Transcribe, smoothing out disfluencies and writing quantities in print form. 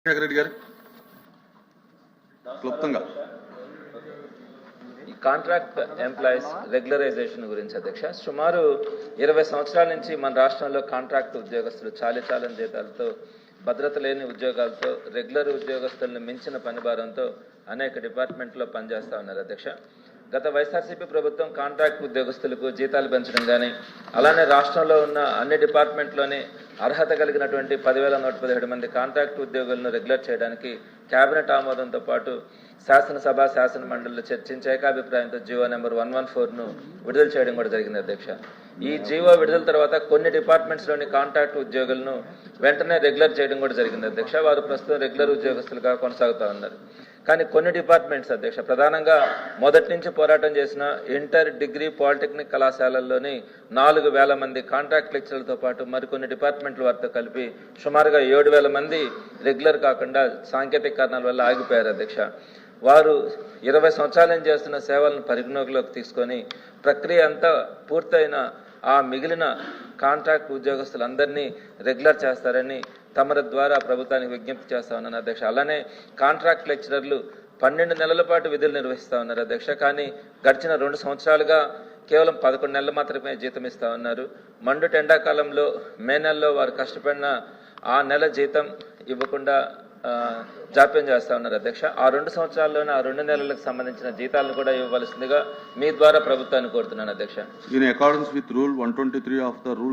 రెడ్డి గారు క్లుప్తంగా ఈ కాంట్రాక్ట్ ఎంప్లాయీస్ రెగ్యులరైజేషన్ గురించి అధ్యక్ష, సుమారు 20 సంవత్సరాల నుంచి మన రాష్ట్రంలో కాంట్రాక్ట్ ఉద్యోగస్తులు చాలీచాలని జీతాలతో, భద్రత లేని ఉద్యోగాలతో, రెగ్యులర్ ఉద్యోగస్తులను మించిన పనిభారంతో అనేక డిపార్ట్మెంట్లో పనిచేస్తూ ఉన్నారు అధ్యక్ష. గత వైఎస్ఆర్సీపీ ప్రభుత్వం కాంట్రాక్ట్ ఉద్యోగస్తులకు జీతాలు పెంచడం కానీ, అలానే రాష్ట్రంలో ఉన్న అన్ని డిపార్ట్మెంట్లోనే అర్హత కలిగినటువంటి 10,117 మంది కాంట్రాక్ట్ ఉద్యోగులను రెగ్యులర్ చేయడానికి కేబినెట్ ఆమోదంతో పాటు శాసనసభ శాసన మండలిలో చర్చించి ఏకాభిప్రాయంతో జీవో నెంబర్ 114ను విడుదల చేయడం కూడా జరిగింది అధ్యక్ష. ఈ జీవో విడుదల తర్వాత కొన్ని డిపార్ట్మెంట్స్లోని కాంట్రాక్ట్ ఉద్యోగులను వెంటనే రెగ్యులర్ చేయడం కూడా జరిగింది అధ్యక్ష. వారు ప్రస్తుతం రెగ్యులర్ ఉద్యోగస్తులుగా కొనసాగుతూ ఉన్నారు. కానీ కొన్ని డిపార్ట్మెంట్స్ అధ్యక్ష, ప్రధానంగా మొదటి నుంచి పోరాటం చేసిన ఇంటర్, డిగ్రీ, పాలిటెక్నిక్ కళాశాలల్లోని 4,000 మంది కాంట్రాక్ట్ లెక్చరర్లతో పాటు మరికొన్ని డిపార్ట్మెంట్ల వారితో కలిపి సుమారుగా 7,000 మంది రెగ్యులర్ కాకుండా సాంకేతిక కారణాల వల్ల ఆగిపోయారు అధ్యక్ష. వారు 20 సంవత్సరాల నుంచి చేస్తున్న సేవలను పరిగణలోకి తీసుకొని ప్రక్రియ అంతా పూర్తయిన ఆ మిగిలిన కాంట్రాక్ట్ ఉద్యోగస్తులందరినీ రెగ్యులర్ చేస్తారని తమరి ద్వారా ప్రభుత్వానికి విజ్ఞప్తి చేస్తా ఉన్నాను అధ్యక్ష. అలానే కాంట్రాక్ట్ లెక్చరర్లు 12 నెలల పాటు విధులు నిర్వహిస్తూ ఉన్నారు అధ్యక్ష. కానీ గడిచిన 2 సంవత్సరాలుగా కేవలం 11 నెలలు మాత్రమే జీతం ఇస్తూ ఉన్నారు. మండుట ఎండాకాలంలో మే నెలలో వారు కష్టపడిన ఆ నెల జీతం ఇవ్వకుండా జాప్యం చేస్తూ ఉన్నారు అధ్యక్ష. ఆ 2 సంవత్సరాల్లోనే ఆ 2 నెలలకు సంబంధించిన జీతాలను కూడా ఇవ్వవలసిందిగా మీ ద్వారా ప్రభుత్వాన్ని కోరుతున్నాను అధ్యక్ష. In accordance with rule 123 of the rule